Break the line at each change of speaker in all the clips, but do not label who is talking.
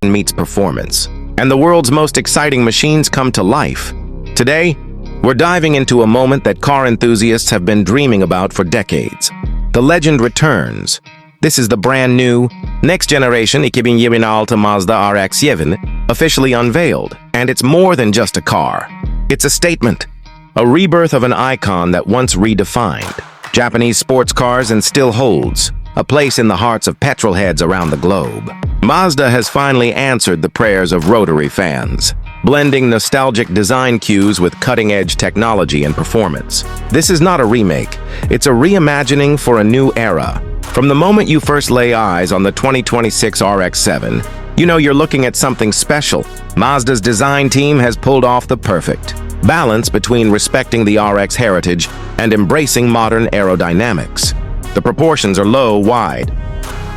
meets performance, and the world's most exciting machines come to life. Today, we're diving into a moment that car enthusiasts have been dreaming about for decades. The legend returns. This is the brand new, next-generation 2026 Mazda RX-7, officially unveiled, and it's more than just a car. It's a statement, a rebirth of an icon that once redefined Japanese sports cars and still holds a place in the hearts of petrolheads around the globe. Mazda has finally answered the prayers of rotary fans, blending nostalgic design cues with cutting-edge technology and performance. This is not a remake, it's a reimagining for a new era. From the moment you first lay eyes on the 2026 RX-7, you know you're looking at something special. Mazda's design team has pulled off the perfect balance between respecting the RX heritage and embracing modern aerodynamics. The proportions are low, wide,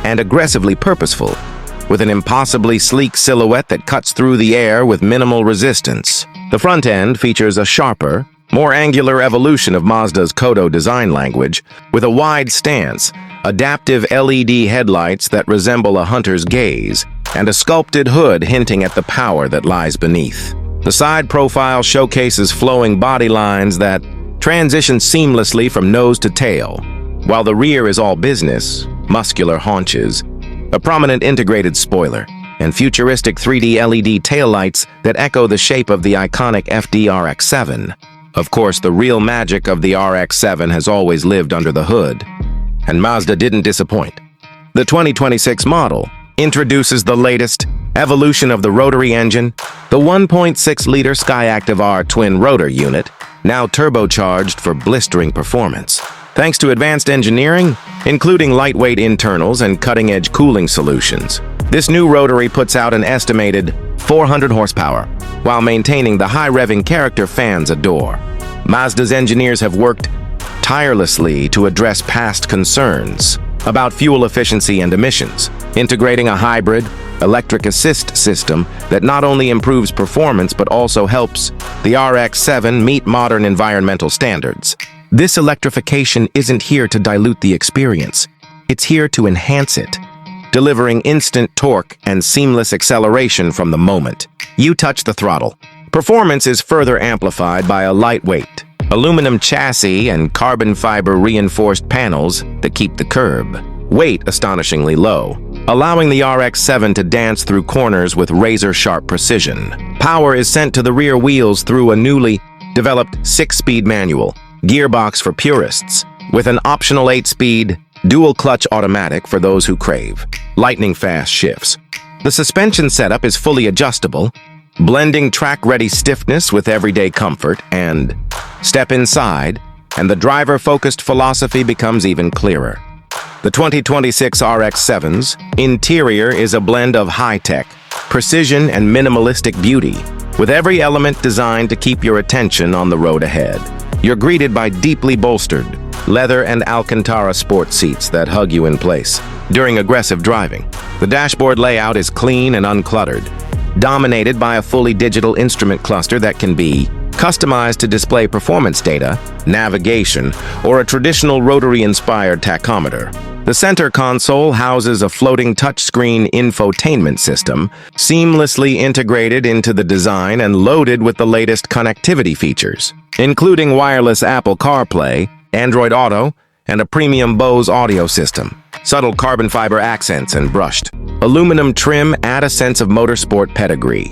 and aggressively purposeful, with an impossibly sleek silhouette that cuts through the air with minimal resistance. The front end features a sharper, more angular evolution of Mazda's Kodo design language, with a wide stance, adaptive LED headlights that resemble a hunter's gaze, and a sculpted hood hinting at the power that lies beneath. The side profile showcases flowing body lines that transition seamlessly from nose to tail, while the rear is all business, muscular haunches, a prominent integrated spoiler, and futuristic 3D LED taillights that echo the shape of the iconic FD RX-7. Of course, the real magic of the RX-7 has always lived under the hood, and Mazda didn't disappoint. The 2026 model introduces the latest evolution of the rotary engine, the 1.6-liter Skyactiv-R twin-rotor unit, now turbocharged for blistering performance. Thanks to advanced engineering, including lightweight internals and cutting-edge cooling solutions, this new rotary puts out an estimated 400 horsepower, while maintaining the high-revving character fans adore. Mazda's engineers have worked tirelessly to address past concerns about fuel efficiency and emissions, integrating a hybrid, electric assist system that not only improves performance but also helps the RX-7 meet modern environmental standards. This electrification isn't here to dilute the experience. It's here to enhance it, delivering instant torque and seamless acceleration from the moment you touch the throttle. Performance is further amplified by a lightweight aluminum chassis and carbon fiber reinforced panels that keep the curb weight astonishingly low, allowing the RX-7 to dance through corners with razor-sharp precision. Power is sent to the rear wheels through a newly developed 6-speed manual gearbox for purists, with an optional 8-speed dual-clutch automatic for those who crave lightning-fast shifts. The suspension setup is fully adjustable, blending track-ready stiffness with everyday comfort, and step inside, and the driver-focused philosophy becomes even clearer. The 2026 RX-7's interior is a blend of high-tech, precision, and minimalistic beauty, with every element designed to keep your attention on the road ahead. You're greeted by deeply bolstered leather and Alcantara sport seats that hug you in place during aggressive driving. The dashboard layout is clean and uncluttered, dominated by a fully digital instrument cluster that can be customized to display performance data, navigation, or a traditional rotary-inspired tachometer. The center console houses a floating touchscreen infotainment system, seamlessly integrated into the design and loaded with the latest connectivity features, including wireless Apple CarPlay, Android Auto, and a premium Bose audio system. Subtle carbon fiber accents and brushed aluminum trim add a sense of motorsport pedigree,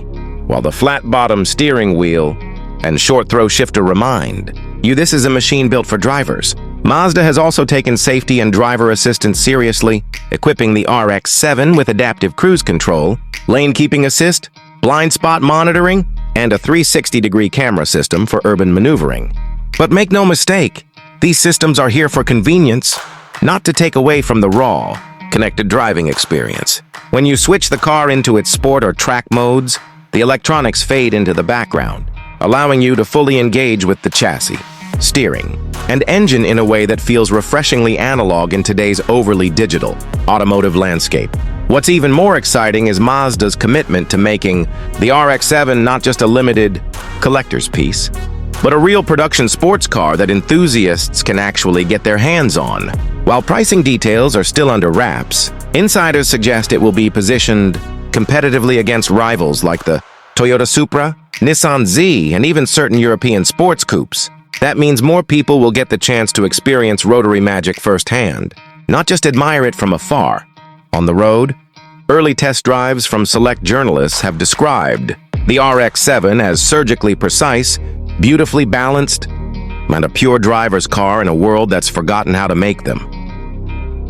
while the flat-bottom steering wheel and short-throw shifter remind you this is a machine built for drivers. Mazda has also taken safety and driver assistance seriously, equipping the RX-7 with adaptive cruise control, lane keeping assist, blind spot monitoring, and a 360-degree camera system for urban maneuvering. But make no mistake, these systems are here for convenience, not to take away from the raw, connected driving experience. When you switch the car into its sport or track modes, the electronics fade into the background, allowing you to fully engage with the chassis, steering, and engine in a way that feels refreshingly analog in today's overly digital automotive landscape. What's even more exciting is Mazda's commitment to making the RX-7 not just a limited collector's piece, but a real production sports car that enthusiasts can actually get their hands on. While pricing details are still under wraps, insiders suggest it will be positioned competitively against rivals like the Toyota Supra, Nissan Z, and even certain European sports coupes. That means more people will get the chance to experience rotary magic firsthand, not just admire it from afar. On the road, early test drives from select journalists have described the RX-7 as surgically precise, beautifully balanced, and a pure driver's car in a world that's forgotten how to make them.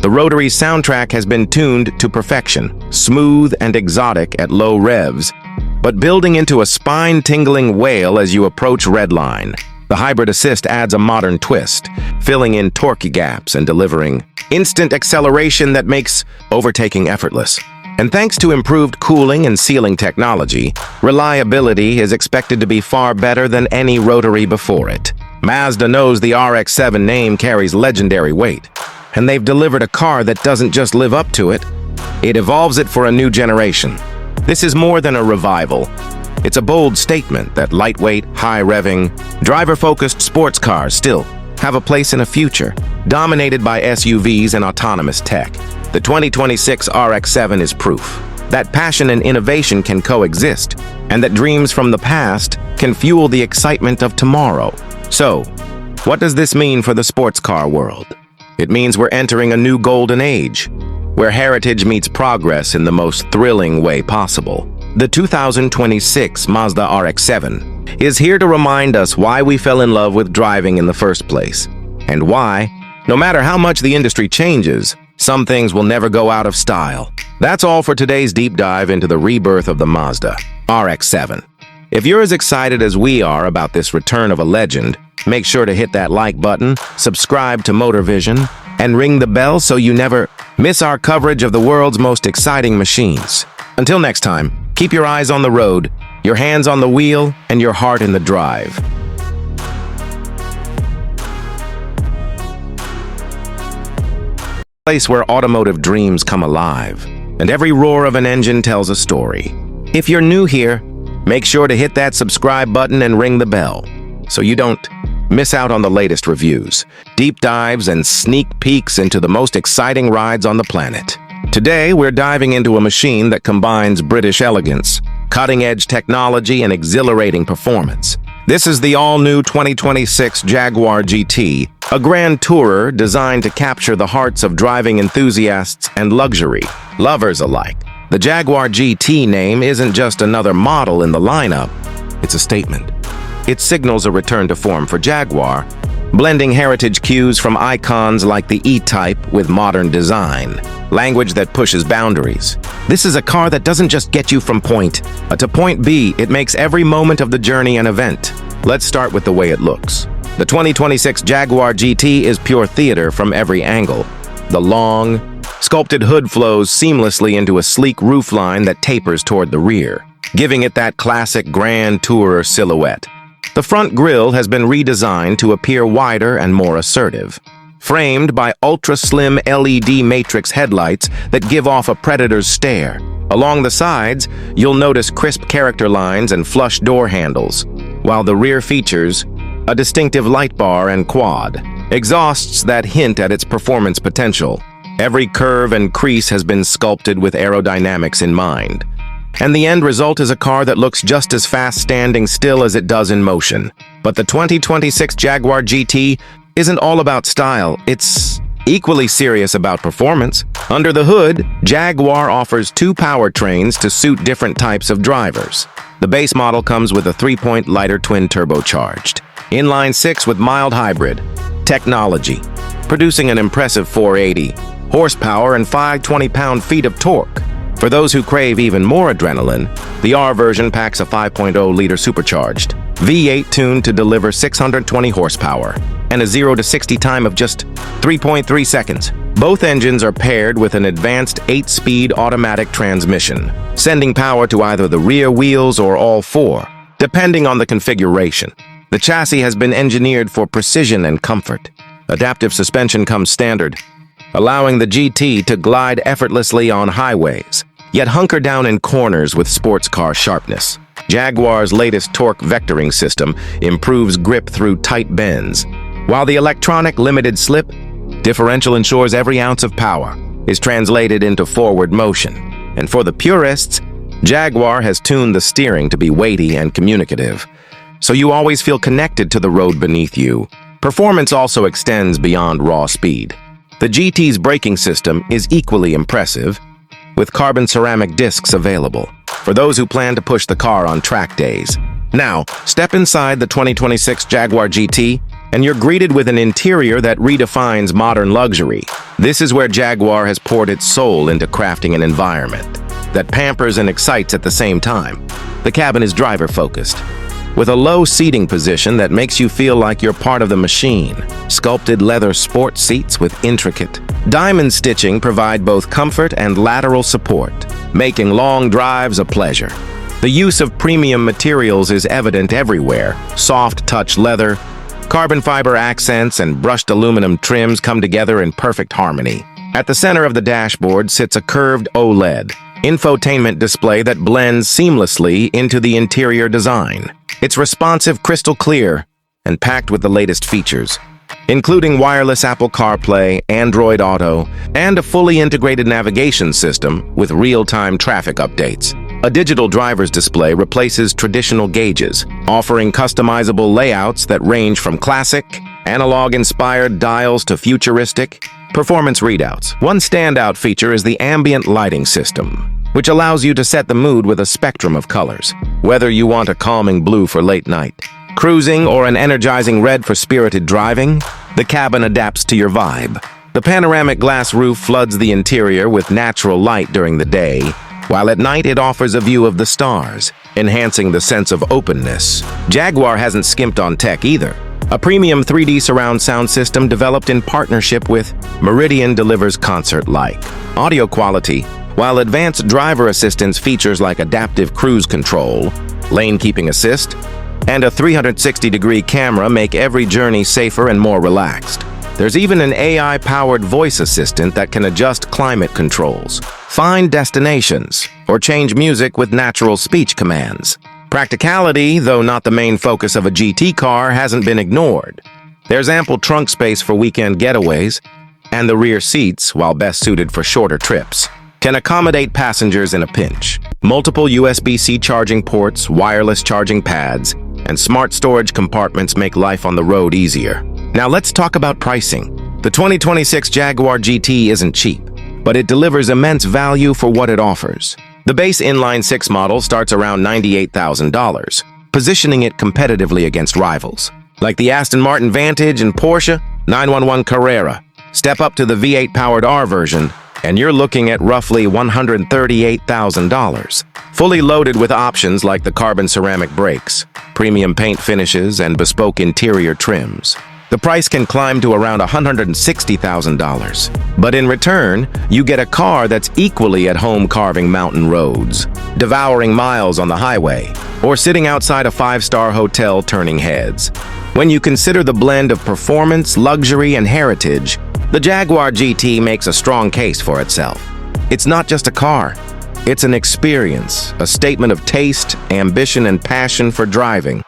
The rotary soundtrack has been tuned to perfection, smooth and exotic at low revs, but building into a spine-tingling wail as you approach redline. The hybrid assist adds a modern twist, filling in torque gaps and delivering instant acceleration that makes overtaking effortless. And thanks to improved cooling and sealing technology, reliability is expected to be far better than any rotary before it. Mazda knows the RX-7 name carries legendary weight, and they've delivered a car that doesn't just live up to it, it evolves it for a new generation. This is more than a revival. It's a bold statement that lightweight, high-revving, driver-focused sports cars still have a place in a future dominated by SUVs and autonomous tech. The 2026 RX-7 is proof that passion and innovation can coexist, and that dreams from the past can fuel the excitement of tomorrow. So, what does this mean for the sports car world? It means we're entering a new golden age, where heritage meets progress in the most thrilling way possible. The 2026 Mazda RX-7 is here to remind us why we fell in love with driving in the first place, and why, no matter how much the industry changes, some things will never go out of style. That's all for today's deep dive into the rebirth of the Mazda RX-7. If you're as excited as we are about this return of a legend, make sure to hit that like button, subscribe to Motor Vision, and ring the bell so you never miss our coverage of the world's most exciting machines. Until next time, keep your eyes on the road, your hands on the wheel, and your heart in the drive. Place where automotive dreams come alive, and every roar of an engine tells a story. If you're new here, make sure to hit that subscribe button and ring the bell, so you don't miss out on the latest reviews, deep dives, and sneak peeks into the most exciting rides on the planet. Today, we're diving into a machine that combines British elegance, cutting-edge technology, and exhilarating performance. This is the all-new 2026 Jaguar GT, a grand tourer designed to capture the hearts of driving enthusiasts and luxury lovers alike. The Jaguar GT name isn't just another model in the lineup, it's a statement. It signals a return to form for Jaguar, blending heritage cues from icons like the E-Type with modern design, language that pushes boundaries. This is a car that doesn't just get you from point A to point B, it makes every moment of the journey an event. Let's start with the way it looks. The 2026 Jaguar GT is pure theater from every angle. The long, sculpted hood flows seamlessly into a sleek roofline that tapers toward the rear, giving it that classic grand tourer silhouette. The front grille has been redesigned to appear wider and more assertive, framed by ultra-slim LED matrix headlights that give off a predator's stare. Along the sides, you'll notice crisp character lines and flush door handles, while the rear features a distinctive light bar and quad exhausts that hint at its performance potential. Every curve and crease has been sculpted with aerodynamics in mind, and the end result is a car that looks just as fast standing still as it does in motion. But the 2026 Jaguar GT isn't all about style, it's equally serious about performance. Under the hood, Jaguar offers two powertrains to suit different types of drivers. The base model comes with a 3-point lighter twin-turbocharged inline-six with mild hybrid technology, producing an impressive 480 horsepower and 520 pound-feet of torque. For those who crave even more adrenaline, the R version packs a 5.0-liter supercharged V8 tuned to deliver 620 horsepower and a 0 to 60 time of just 3.3 seconds. Both engines are paired with an advanced 8-speed automatic transmission, sending power to either the rear wheels or all four, depending on the configuration. The chassis has been engineered for precision and comfort. Adaptive suspension comes standard, allowing the GT to glide effortlessly on highways, yet hunker down in corners with sports car sharpness. Jaguar's latest torque vectoring system improves grip through tight bends, while the electronic limited slip differential ensures every ounce of power is translated into forward motion. And for the purists, Jaguar has tuned the steering to be weighty and communicative, so you always feel connected to the road beneath you. Performance also extends beyond raw speed. The GT's braking system is equally impressive, with carbon ceramic discs available for those who plan to push the car on track days. Now, step inside the 2026 Jaguar GT, and you're greeted with an interior that redefines modern luxury. This is where Jaguar has poured its soul into crafting an environment that pampers and excites at the same time. The cabin is driver-focused, with a low seating position that makes you feel like you're part of the machine. Sculpted leather sport seats with intricate diamond stitching provide both comfort and lateral support, making long drives a pleasure. The use of premium materials is evident everywhere. Soft touch leather, carbon fiber accents, and brushed aluminum trims come together in perfect harmony. At the center of the dashboard sits a curved OLED infotainment display that blends seamlessly into the interior design. It's responsive, crystal clear, and packed with the latest features, including wireless Apple CarPlay, Android Auto, and a fully integrated navigation system with real-time traffic updates. A digital driver's display replaces traditional gauges, offering customizable layouts that range from classic, analog-inspired dials to futuristic performance readouts. One standout feature is the ambient lighting system, which allows you to set the mood with a spectrum of colors. Whether you want a calming blue for late night cruising or an energizing red for spirited driving, the cabin adapts to your vibe. The panoramic glass roof floods the interior with natural light during the day, while at night it offers a view of the stars, enhancing the sense of openness. Jaguar hasn't skimped on tech either. A premium 3D surround sound system developed in partnership with Meridian delivers concert-like audio quality, while advanced driver assistance features like adaptive cruise control, lane keeping assist, and a 360-degree camera make every journey safer and more relaxed. There's even an AI-powered voice assistant that can adjust climate controls, find destinations, or change music with natural speech commands. Practicality, though not the main focus of a GT car, hasn't been ignored. There's ample trunk space for weekend getaways, and the rear seats, while best suited for shorter trips, can accommodate passengers in a pinch. Multiple USB-C charging ports, wireless charging pads, and smart storage compartments make life on the road easier. Now let's talk about pricing. The 2026 Jaguar GT isn't cheap, but it delivers immense value for what it offers. The base inline-six model starts around $98,000, positioning it competitively against rivals, like the Aston Martin Vantage and Porsche 911 Carrera. Step up to the V8-powered R version, and you're looking at roughly $138,000. Fully loaded with options like the carbon ceramic brakes, premium paint finishes, and bespoke interior trims, the price can climb to around $160,000. But in return, you get a car that's equally at home carving mountain roads, devouring miles on the highway, or sitting outside a five-star hotel turning heads. When you consider the blend of performance, luxury, and heritage, the Jaguar GT makes a strong case for itself. It's not just a car. It's an experience, a statement of taste, ambition, and passion for driving.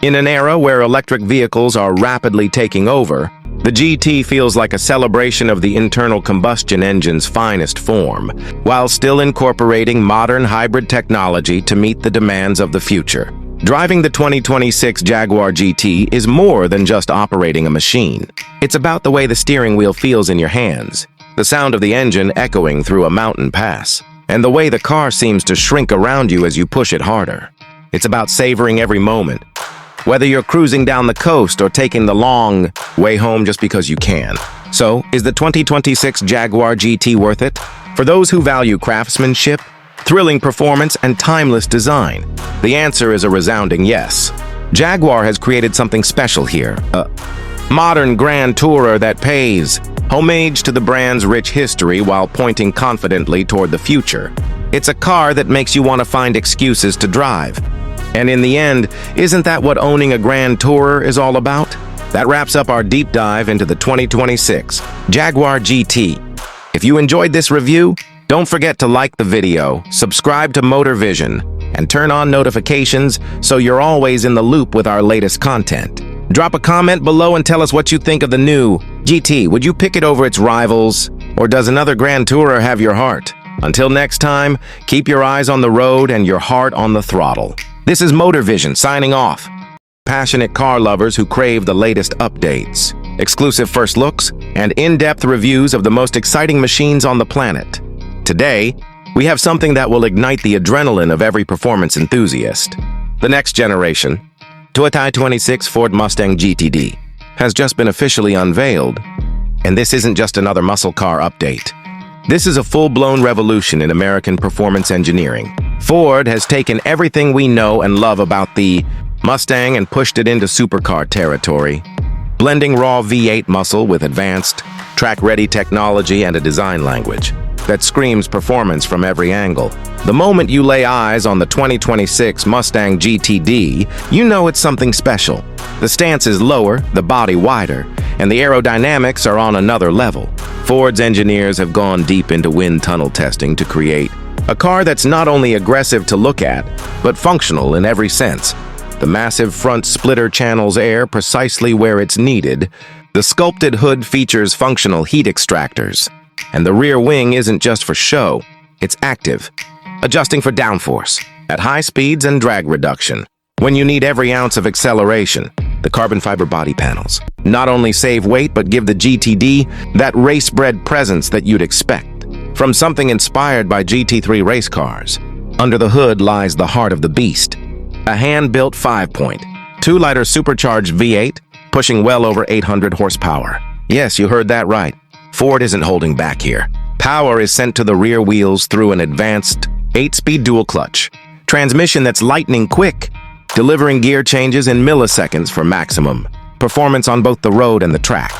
In an era where electric vehicles are rapidly taking over, the GT feels like a celebration of the internal combustion engine's finest form, while still incorporating modern hybrid technology to meet the demands of the future. Driving the 2026 Jaguar GT is more than just operating a machine. It's about the way the steering wheel feels in your hands, the sound of the engine echoing through a mountain pass, and the way the car seems to shrink around you as you push it harder. It's about savoring every moment, whether you're cruising down the coast or taking the long way home just because you can. So, is the 2026 Jaguar GT worth it? For those who value craftsmanship, thrilling performance, and timeless design, the answer is a resounding yes. Jaguar has created something special here, a modern grand tourer that pays homage to the brand's rich history while pointing confidently toward the future. It's a car that makes you want to find excuses to drive. And in the end, isn't that what owning a grand tourer is all about? That wraps up our deep dive into the 2026 Jaguar GT. If you enjoyed this review, don't forget to like the video, subscribe to Motor Vision, and turn on notifications so you're always in the loop with our latest content. Drop a comment below and tell us what you think of the new GT. Would you pick it over its rivals, or does another grand tourer have your heart? Until next time, keep your eyes on the road and your heart on the throttle. This is Motor Vision signing off. Passionate car lovers who crave the latest updates, exclusive first looks, and in-depth reviews of the most exciting machines on the planet. Today, we have something that will ignite the adrenaline of every performance enthusiast. The next generation, 2026 Ford Mustang GTD, has just been officially unveiled. And this isn't just another muscle car update. This is a full-blown revolution in American performance engineering. Ford has taken everything we know and love about the Mustang and pushed it into supercar territory, blending raw V8 muscle with advanced, track-ready technology and a design language that screams performance from every angle. The moment you lay eyes on the 2026 Mustang GTD, you know it's something special. The stance is lower, the body wider, and the aerodynamics are on another level. Ford's engineers have gone deep into wind tunnel testing to create a car that's not only aggressive to look at, but functional in every sense. The massive front splitter channels air precisely where it's needed. The sculpted hood features functional heat extractors. And the rear wing isn't just for show, it's active, adjusting for downforce at high speeds and drag reduction. When you need every ounce of acceleration, the carbon fiber body panels not only save weight but give the GTD that race-bred presence that you'd expect. From something inspired by GT3 race cars, under the hood lies the heart of the beast. A hand-built 5.2-liter supercharged V8, pushing well over 800 horsepower. Yes, you heard that right. Ford isn't holding back here. Power is sent to the rear wheels through an advanced 8-speed dual-clutch transmission that's lightning quick, delivering gear changes in milliseconds for maximum performance on both the road and the track.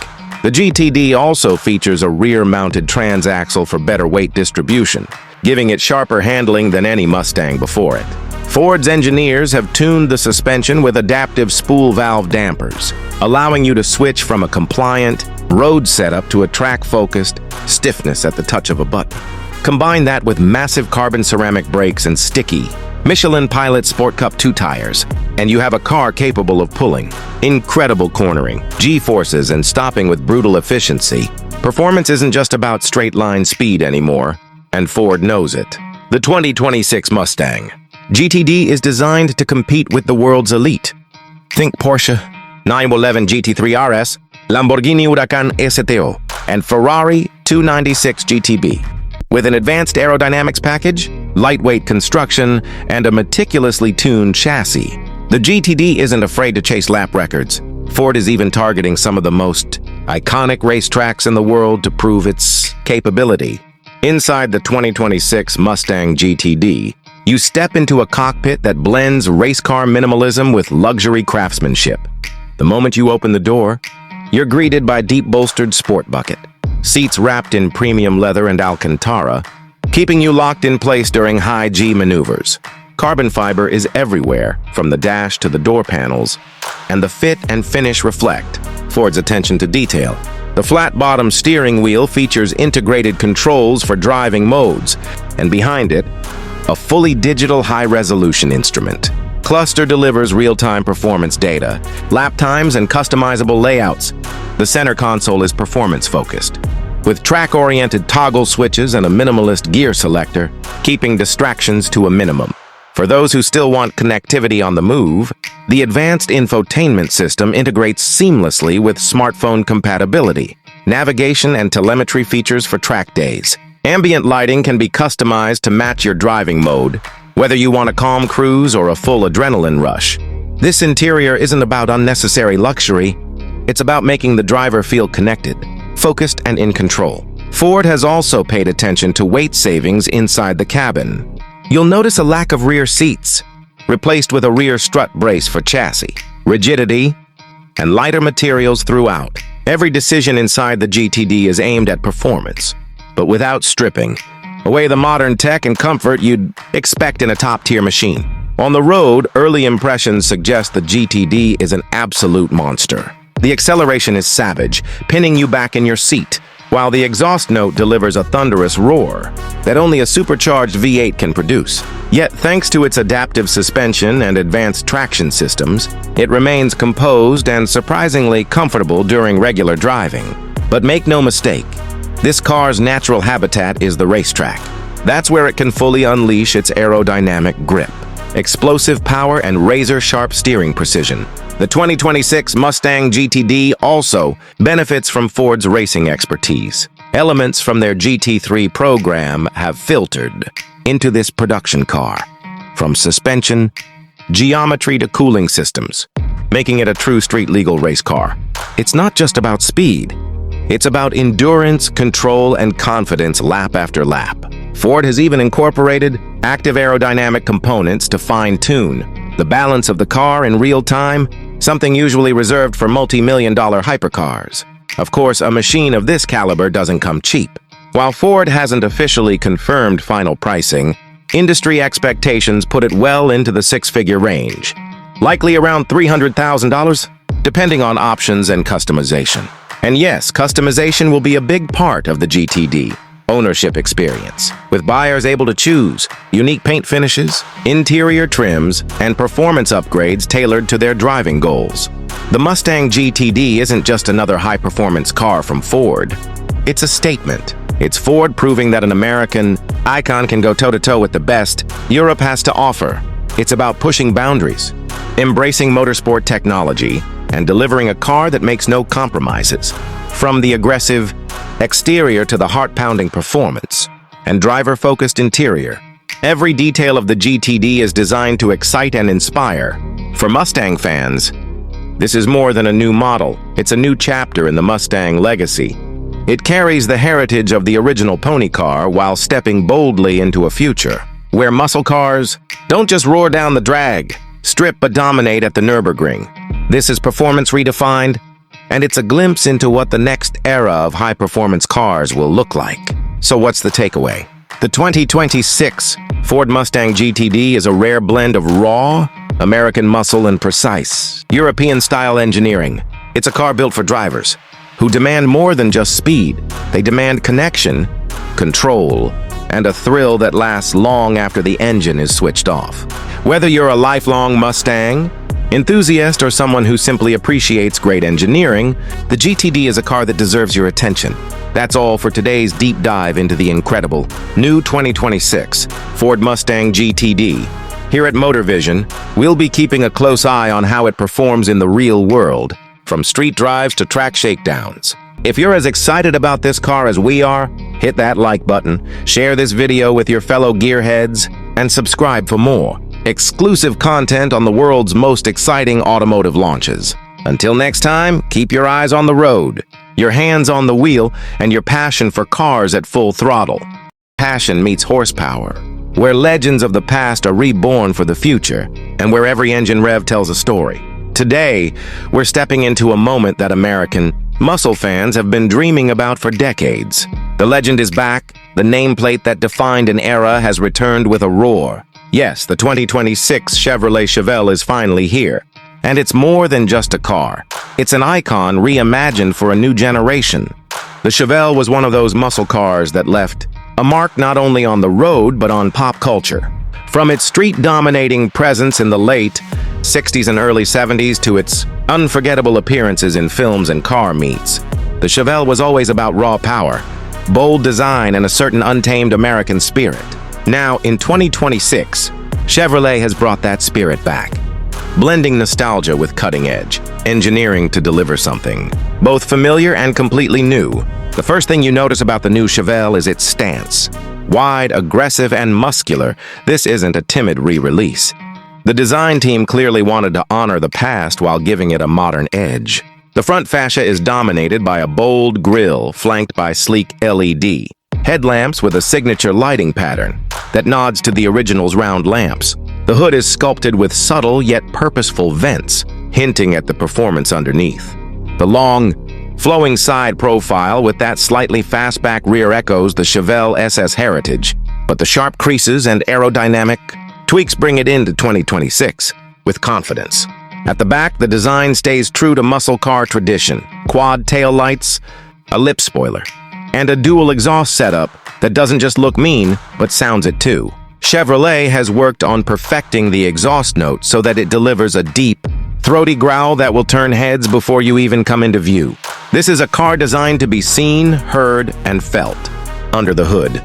The GTD also features a rear-mounted transaxle for better weight distribution, giving it sharper handling than any Mustang before it. Ford's engineers have tuned the suspension with adaptive spool valve dampers, allowing you to switch from a compliant road setup to a track-focused stiffness at the touch of a button. Combine that with massive carbon ceramic brakes and sticky Michelin Pilot Sport Cup 2 tires, and you have a car capable of pulling incredible cornering, G-forces, and stopping with brutal efficiency. Performance isn't just about straight-line speed anymore, and Ford knows it. The 2026 Mustang GTD is designed to compete with the world's elite. Think Porsche 911 GT3 RS, Lamborghini Huracan STO, and Ferrari 296 GTB. With an advanced aerodynamics package, lightweight construction, and a meticulously tuned chassis, the GTD isn't afraid to chase lap records. Ford is even targeting some of the most iconic racetracks in the world to prove its capability. Inside the 2026 Mustang GTD, you step into a cockpit that blends race car minimalism with luxury craftsmanship. The moment you open the door, you're greeted by deep-bolstered sport bucket, seats wrapped in premium leather and Alcantara, keeping you locked in place during high G maneuvers. Carbon fiber is everywhere, from the dash to the door panels, and the fit and finish reflect Ford's attention to detail. The flat-bottom steering wheel features integrated controls for driving modes, and behind it, a fully digital high-resolution instrument. Cluster delivers real-time performance data, lap times, and customizable layouts. The center console is performance-focused, with track-oriented toggle switches and a minimalist gear selector, keeping distractions to a minimum. For those who still want connectivity on the move, the advanced infotainment system integrates seamlessly with smartphone compatibility, navigation and telemetry features for track days. Ambient lighting can be customized to match your driving mode, whether you want a calm cruise or a full adrenaline rush. This interior isn't about unnecessary luxury, it's about making the driver feel connected, focused, and in control. Ford has also paid attention to weight savings inside the cabin. You'll notice a lack of rear seats, replaced with a rear strut brace for chassis, rigidity, and lighter materials throughout. Every decision inside the GTD is aimed at performance, but without stripping away the modern tech and comfort you'd expect in a top-tier machine. On the road, early impressions suggest the GTD is an absolute monster. The acceleration is savage, pinning you back in your seat, while the exhaust note delivers a thunderous roar that only a supercharged V8 can produce. Yet, thanks to its adaptive suspension and advanced traction systems, it remains composed and surprisingly comfortable during regular driving. But make no mistake, this car's natural habitat is the racetrack. That's where it can fully unleash its aerodynamic grip, explosive power, and razor-sharp steering precision. The 2026 Mustang GTD also benefits from Ford's racing expertise. Elements from their GT3 program have filtered into this production car, from suspension, geometry to cooling systems, making it a true street-legal race car. It's not just about speed. It's about endurance, control, and confidence lap after lap. Ford has even incorporated active aerodynamic components to fine-tune the balance of the car in real time, something usually reserved for multi-million-dollar hypercars. Of course, a machine of this caliber doesn't come cheap. While Ford hasn't officially confirmed final pricing, industry expectations put it well into the six-figure range, likely around $300,000, depending on options and customization. And yes, customization will be a big part of the GTD ownership experience, with buyers able to choose unique paint finishes, interior trims, and performance upgrades tailored to their driving goals. The Mustang GTD isn't just another high-performance car from Ford. It's a statement. It's Ford proving that an American icon can go toe-to-toe with the best Europe has to offer. It's about pushing boundaries, embracing motorsport technology, and delivering a car that makes no compromises. From the aggressive exterior to the heart-pounding performance and driver-focused interior, every detail of the GTD is designed to excite and inspire. For Mustang fans, this is more than a new model. It's a new chapter in the Mustang legacy. It carries the heritage of the original pony car while stepping boldly into a future where muscle cars don't just roar down the drag, strip but dominate at the Nürburgring. This is performance redefined, and it's a glimpse into what the next era of high-performance cars will look like. So what's the takeaway? The 2026 Ford Mustang GTD is a rare blend of raw American muscle and precise European-style engineering. It's a car built for drivers who demand more than just speed. They demand connection, control, and a thrill that lasts long after the engine is switched off. Whether you're a lifelong Mustang enthusiast or someone who simply appreciates great engineering, the GTD is a car that deserves your attention. That's all for today's deep dive into the incredible new 2026 Ford Mustang GTD. Here at MotorVision, we'll be keeping a close eye on how it performs in the real world, from street drives to track shakedowns. If you're as excited about this car as we are, hit that like button, share this video with your fellow gearheads, and subscribe for more exclusive content on the world's most exciting automotive launches. Until next time, keep your eyes on the road, your hands on the wheel, and your passion for cars at full throttle. Passion meets horsepower, where legends of the past are reborn for the future, and where every engine rev tells a story. Today, we're stepping into a moment that American muscle fans have been dreaming about for decades. The legend is back. The nameplate that defined an era has returned with a roar. Yes, the 2026 Chevrolet Chevelle is finally here. And it's more than just a car. It's an icon reimagined for a new generation. The Chevelle was one of those muscle cars that left a mark not only on the road but on pop culture. From its street-dominating presence in the late 60s and early 70s to its unforgettable appearances in films and car meets, the Chevelle was always about raw power, bold design, and a certain untamed American spirit. Now, in 2026, Chevrolet has brought that spirit back, blending nostalgia with cutting-edge engineering to deliver something both familiar and completely new. The first thing you notice about the new Chevelle is its stance. Wide, aggressive, and muscular, this isn't a timid re-release. The design team clearly wanted to honor the past while giving it a modern edge. The front fascia is dominated by a bold grille flanked by sleek LED headlamps with a signature lighting pattern that nods to the original's round lamps. The hood is sculpted with subtle yet purposeful vents, hinting at the performance underneath. The long, flowing side profile with that slightly fastback rear echoes the Chevelle SS heritage, but the sharp creases and aerodynamic tweaks bring it into 2026 with confidence. At the back, the design stays true to muscle car tradition: quad taillights, a lip spoiler, and a dual exhaust setup that doesn't just look mean, but sounds it too. Chevrolet has worked on perfecting the exhaust note so that it delivers a deep, throaty growl that will turn heads before you even come into view. This is a car designed to be seen, heard, and felt. Under the hood,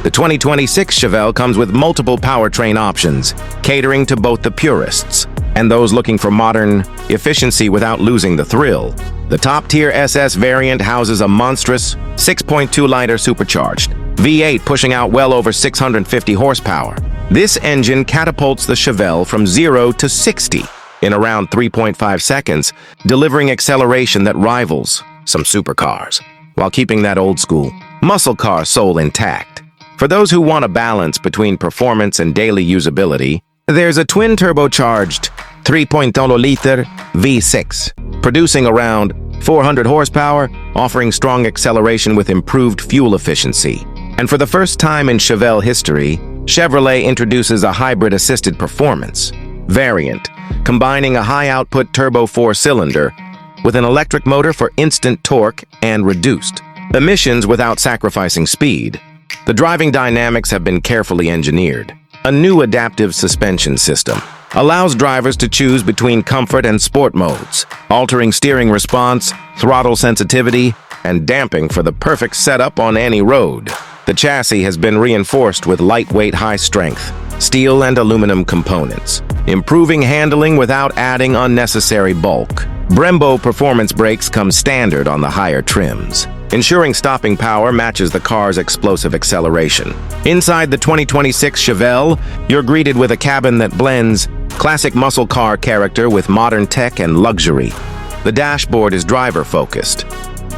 The 2026 Chevelle comes with multiple powertrain options, catering to both the purists and those looking for modern efficiency without losing the thrill. The top-tier SS variant houses a monstrous 6.2-liter supercharged V8 pushing out well over 650 horsepower. This engine catapults the Chevelle from 0 to 60 in around 3.5 seconds, delivering acceleration that rivals some supercars, while keeping that old-school muscle car soul intact. For those who want a balance between performance and daily usability, there's a twin-turbocharged 3.0-liter V6, producing around 400 horsepower, offering strong acceleration with improved fuel efficiency. And for the first time in Chevelle history, Chevrolet introduces a hybrid-assisted performance variant, combining a high-output turbo 4-cylinder with an electric motor for instant torque and reduced emissions without sacrificing speed. The driving dynamics have been carefully engineered. A new adaptive suspension system allows drivers to choose between comfort and sport modes, altering steering response, throttle sensitivity, and damping for the perfect setup on any road. The chassis has been reinforced with lightweight, high-strength steel and aluminum components, improving handling without adding unnecessary bulk. Brembo performance brakes come standard on the higher trims, ensuring stopping power matches the car's explosive acceleration. Inside the 2026 Chevelle, you're greeted with a cabin that blends classic muscle car character with modern tech and luxury. The dashboard is driver-focused,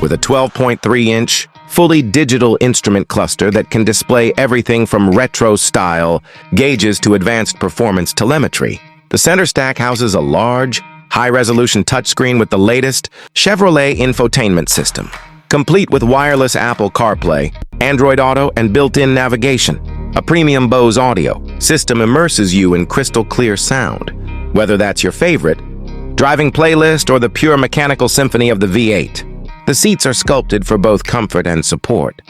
with a 12.3-inch, fully digital instrument cluster that can display everything from retro-style gauges to advanced performance telemetry. The center stack houses a large, high-resolution touchscreen with the latest Chevrolet infotainment system, complete with wireless Apple CarPlay, Android Auto, and built-in navigation. A premium Bose audio system immerses you in crystal-clear sound, whether that's your favorite driving playlist or the pure mechanical symphony of the V8. The seats are sculpted for both comfort and support,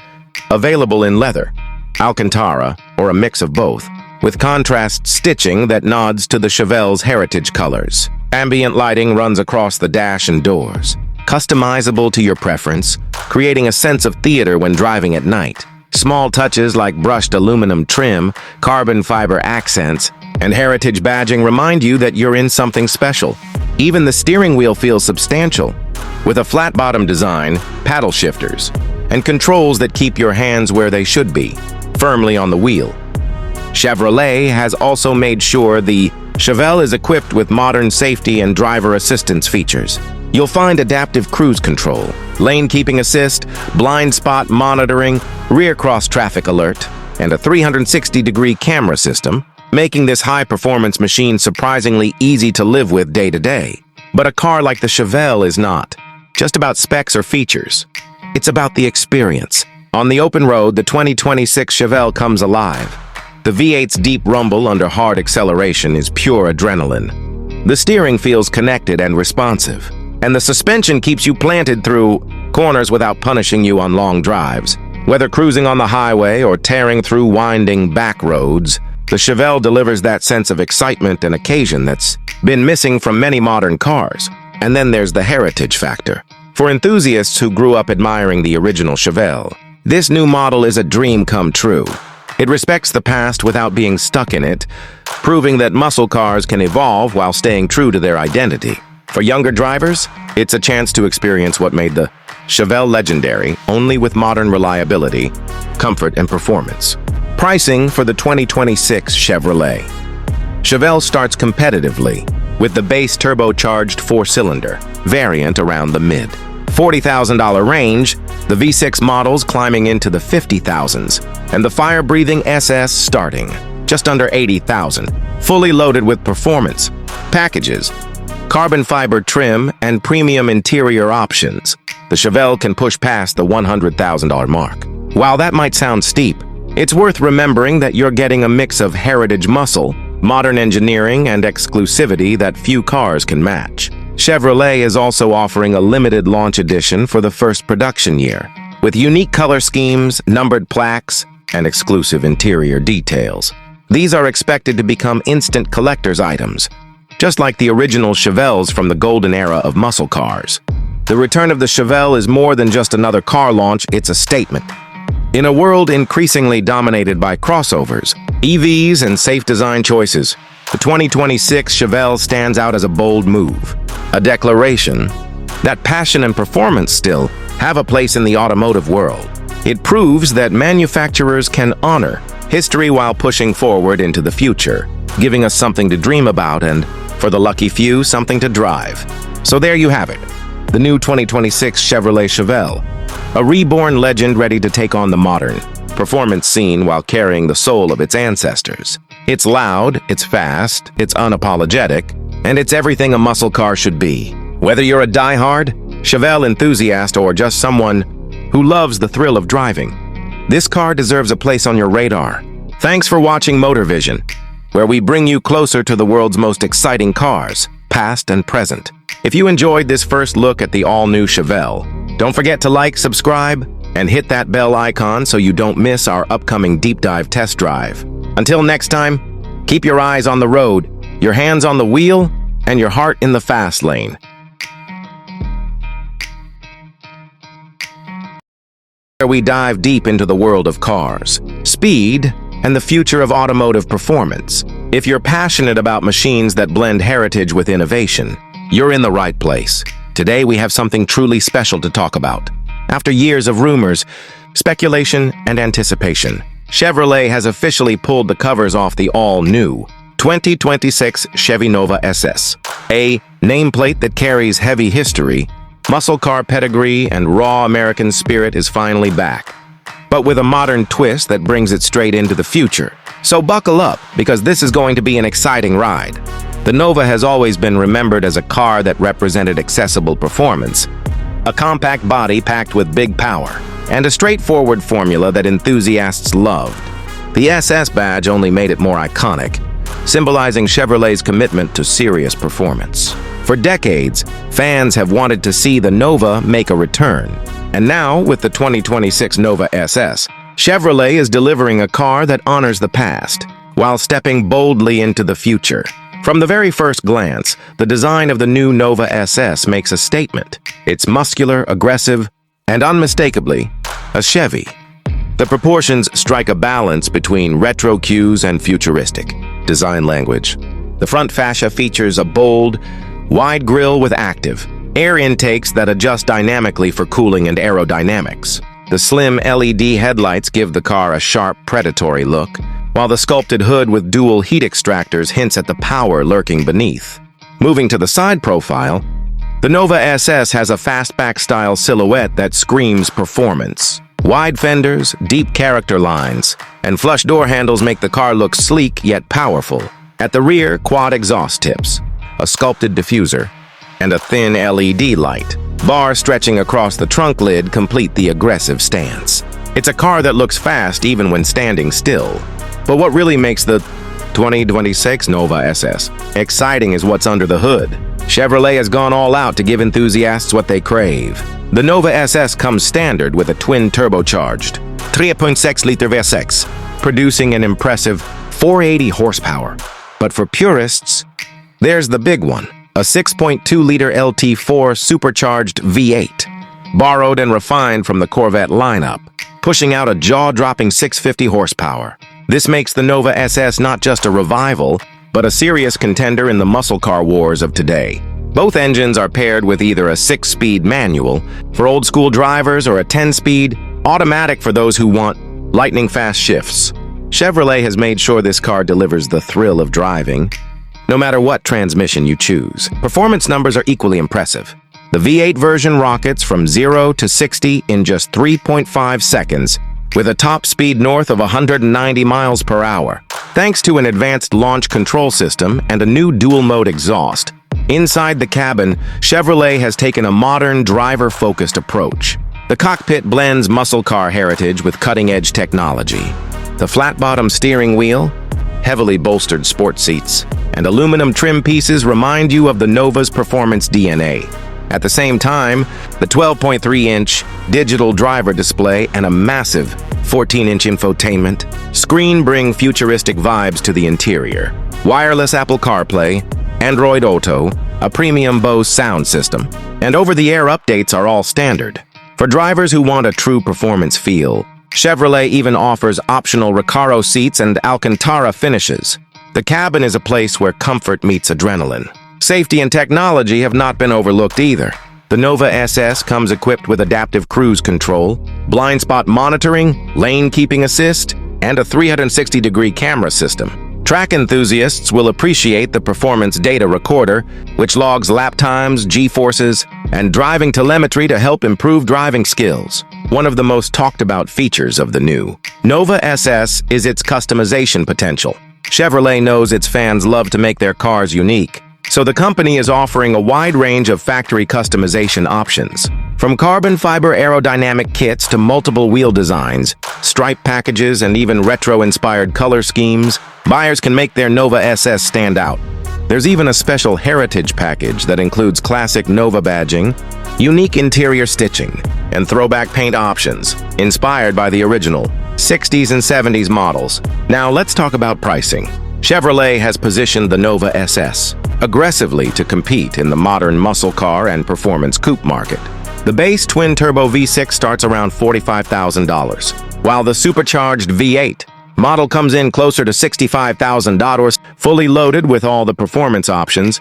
available in leather, Alcantara, or a mix of both, with contrast stitching that nods to the Chevelle's heritage colors. Ambient lighting runs across the dash and doors, customizable to your preference, creating a sense of theater when driving at night. Small touches like brushed aluminum trim, carbon fiber accents, and heritage badging remind you that you're in something special. Even the steering wheel feels substantial, with a flat-bottom design, paddle shifters, and controls that keep your hands where they should be, firmly on the wheel. Chevrolet has also made sure the Chevelle is equipped with modern safety and driver assistance features. You'll find adaptive cruise control, lane keeping assist, blind spot monitoring, rear cross traffic alert, and a 360-degree camera system, making this high-performance machine surprisingly easy to live with day to day. But a car like the Chevelle is not just about specs or features. It's about the experience. On the open road, the 2026 Chevelle comes alive. The V8's deep rumble under hard acceleration is pure adrenaline. The steering feels connected and responsive, and the suspension keeps you planted through corners without punishing you on long drives. Whether cruising on the highway or tearing through winding back roads, the Chevelle delivers that sense of excitement and occasion that's been missing from many modern cars. And then there's the heritage factor. For enthusiasts who grew up admiring the original Chevelle, this new model is a dream come true. It respects the past without being stuck in it, proving that muscle cars can evolve while staying true to their identity. For younger drivers, it's a chance to experience what made the Chevelle legendary, only with modern reliability, comfort, and performance. Pricing for the 2026 Chevrolet. Chevelle starts competitively, with the base turbocharged 4-cylinder variant around the mid-$40,000 range, the V6 models climbing into the $50,000s, and the fire-breathing SS starting just under $80,000, fully loaded with performance packages, carbon fiber trim, and premium interior options. The Chevelle can push past the $100,000 mark. While that might sound steep, it's worth remembering that you're getting a mix of heritage muscle, modern engineering, and exclusivity that few cars can match. Chevrolet is also offering a limited launch edition for the first production year, with unique color schemes, numbered plaques, and exclusive interior details. These are expected to become instant collector's items, just like the original Chevelles from the golden era of muscle cars. The return of the Chevelle is more than just another car launch, it's a statement. In a world increasingly dominated by crossovers, EVs, and safe design choices, the 2026 Chevelle stands out as a bold move, a declaration that passion and performance still have a place in the automotive world. It proves that manufacturers can honor history while pushing forward into the future, giving us something to dream about and, for the lucky few, something to drive. So there you have it, the new 2026 Chevrolet Chevelle, a reborn legend ready to take on the modern performance scene while carrying the soul of its ancestors. It's loud, it's fast, it's unapologetic, and it's everything a muscle car should be. Whether you're a die-hard Chevelle enthusiast or just someone who loves the thrill of driving, this car deserves a place on your radar. Thanks for watching Motor Vision, where we bring you closer to the world's most exciting cars, past and present. If you enjoyed this first look at the all-new Chevelle, don't forget to like, subscribe, and hit that bell icon so you don't miss our upcoming deep dive test drive. Until next time, keep your eyes on the road, your hands on the wheel, and your heart in the fast lane. Where we dive deep into the world of cars, speed, and the future of automotive performance. If you're passionate about machines that blend heritage with innovation, you're in the right place. Today we have something truly special to talk about. After years of rumors, speculation, and anticipation, Chevrolet has officially pulled the covers off the all-new 2026 Chevy Nova SS. A nameplate that carries heavy history, muscle car pedigree, and raw American spirit is finally back, but with a modern twist that brings it straight into the future. So buckle up, because this is going to be an exciting ride. The Nova has always been remembered as a car that represented accessible performance, a compact body packed with big power, and a straightforward formula that enthusiasts loved. The SS badge only made it more iconic, symbolizing Chevrolet's commitment to serious performance. For decades, fans have wanted to see the Nova make a return. And now, with the 2026 Nova SS, Chevrolet is delivering a car that honors the past, while stepping boldly into the future. From the very first glance, the design of the new Nova SS makes a statement. It's muscular, aggressive, and unmistakably a Chevy. The proportions strike a balance between retro cues and futuristic design language. The front fascia features a bold, wide grille with active air intakes that adjust dynamically for cooling and aerodynamics. The slim LED headlights give the car a sharp, predatory look, while the sculpted hood with dual heat extractors hints at the power lurking beneath. Moving to the side profile, the Nova SS has a fastback-style silhouette that screams performance. Wide fenders, deep character lines, and flush door handles make the car look sleek yet powerful. At the rear, quad exhaust tips, a sculpted diffuser, and a thin LED light. Bars stretching across the trunk lid complete the aggressive stance. It's a car that looks fast even when standing still. But what really makes the 2026 Nova SS exciting is what's under the hood. Chevrolet has gone all out to give enthusiasts what they crave. The Nova SS comes standard with a twin-turbocharged 3.6-liter V6, producing an impressive 480 horsepower. But for purists, there's the big one, a 6.2-liter LT4 supercharged V8, borrowed and refined from the Corvette lineup, pushing out a jaw-dropping 650 horsepower. This makes the Nova SS not just a revival, but a serious contender in the muscle car wars of today. Both engines are paired with either a 6-speed manual for old-school drivers or a 10-speed automatic for those who want lightning-fast shifts. Chevrolet has made sure this car delivers the thrill of driving, no matter what transmission you choose. Performance numbers are equally impressive. The V8 version rockets from 0 to 60 in just 3.5 seconds, with a top speed north of 190 miles per hour. Thanks to an advanced launch control system and a new dual-mode exhaust, inside the cabin, Chevrolet has taken a modern, driver-focused approach. The cockpit blends muscle car heritage with cutting-edge technology. The flat-bottom steering wheel, heavily bolstered sport seats, and aluminum trim pieces remind you of the Nova's performance DNA. At the same time, the 12.3-inch digital driver display and a massive 14-inch infotainment screen bring futuristic vibes to the interior. Wireless Apple CarPlay, Android Auto, a premium Bose sound system, and over-the-air updates are all standard. For drivers who want a true performance feel, Chevrolet even offers optional Recaro seats and Alcantara finishes. The cabin is a place where comfort meets adrenaline. Safety and technology have not been overlooked either. The Nova SS comes equipped with adaptive cruise control, blind spot monitoring, lane keeping assist, and a 360-degree camera system. Track enthusiasts will appreciate the performance data recorder, which logs lap times, G-forces, and driving telemetry to help improve driving skills. One of the most talked about features of the new Nova SS is its customization potential. Chevrolet knows its fans love to make their cars unique, so the company is offering a wide range of factory customization options. From carbon fiber aerodynamic kits to multiple wheel designs, stripe packages, and even retro-inspired color schemes, buyers can make their Nova SS stand out. There's even a special heritage package that includes classic Nova badging, unique interior stitching, and throwback paint options, inspired by the original 60s and 70s models. Now let's talk about pricing. Chevrolet has positioned the Nova SS aggressively to compete in the modern muscle car and performance coupe market. The base twin-turbo V6 starts around $45,000, while the supercharged V8 model comes in closer to $65,000, fully loaded with all the performance options.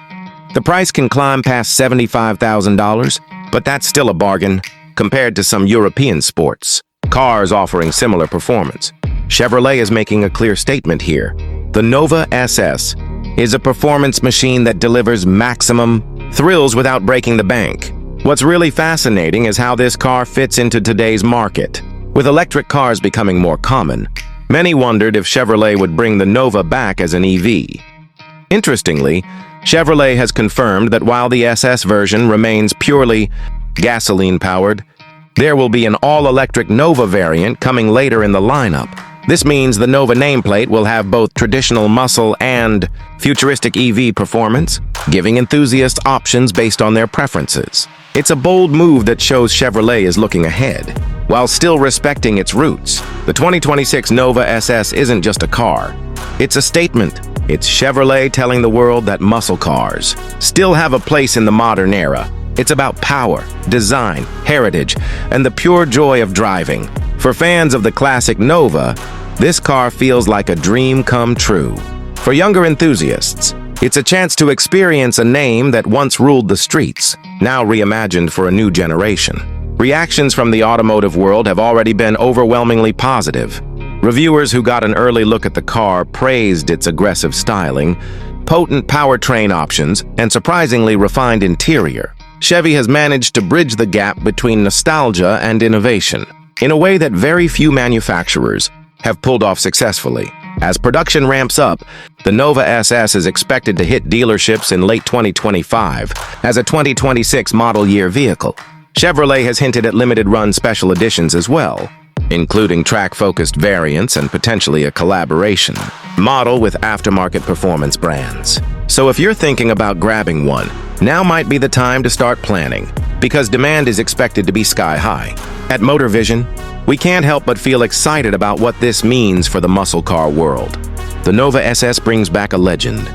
The price can climb past $75,000, but that's still a bargain compared to some European sports cars offering similar performance. Chevrolet is making a clear statement here. The Nova SS is a performance machine that delivers maximum thrills without breaking the bank. What's really fascinating is how this car fits into today's market. With electric cars becoming more common, many wondered if Chevrolet would bring the Nova back as an EV. Interestingly, Chevrolet has confirmed that while the SS version remains purely gasoline-powered, there will be an all-electric Nova variant coming later in the lineup. This means the Nova nameplate will have both traditional muscle and futuristic EV performance, giving enthusiasts options based on their preferences. It's a bold move that shows Chevrolet is looking ahead, while still respecting its roots. The 2026 Nova SS isn't just a car. It's a statement. It's Chevrolet telling the world that muscle cars still have a place in the modern era. It's about power, design, heritage, and the pure joy of driving. For fans of the classic Nova, this car feels like a dream come true. For younger enthusiasts, it's a chance to experience a name that once ruled the streets, now reimagined for a new generation. Reactions from the automotive world have already been overwhelmingly positive. Reviewers who got an early look at the car praised its aggressive styling, potent powertrain options, and surprisingly refined interior. Chevy has managed to bridge the gap between nostalgia and innovation in a way that very few manufacturers have pulled off successfully. As production ramps up, the Nova SS is expected to hit dealerships in late 2025 as a 2026 model year vehicle. Chevrolet has hinted at limited-run special editions as well, including track-focused variants and potentially a collaboration model with aftermarket performance brands. So if you're thinking about grabbing one, now might be the time to start planning, because demand is expected to be sky-high. At Motor Vision, we can't help but feel excited about what this means for the muscle car world. The Nova SS brings back a legend,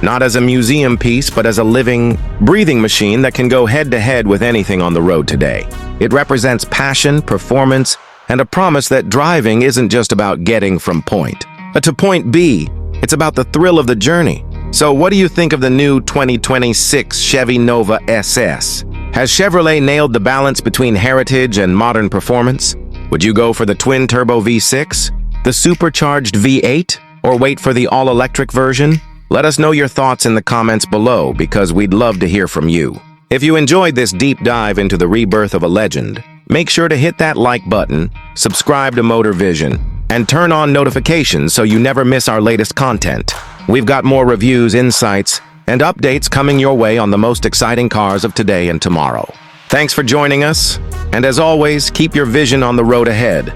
not as a museum piece, but as a living, breathing machine that can go head-to-head with anything on the road today. It represents passion, performance, and a promise that driving isn't just about getting from point A to point B. It's about the thrill of the journey. So what do you think of the new 2026 Chevy Nova SS? Has Chevrolet nailed the balance between heritage and modern performance? Would you go for the twin-turbo V6, the supercharged V8, or wait for the all-electric version? Let us know your thoughts in the comments below, because we'd love to hear from you. If you enjoyed this deep dive into the rebirth of a legend, make sure to hit that like button, subscribe to Motor Vision, and turn on notifications so you never miss our latest content. We've got more reviews, insights, and updates coming your way on the most exciting cars of today and tomorrow. Thanks for joining us, and as always, keep your vision on the road ahead.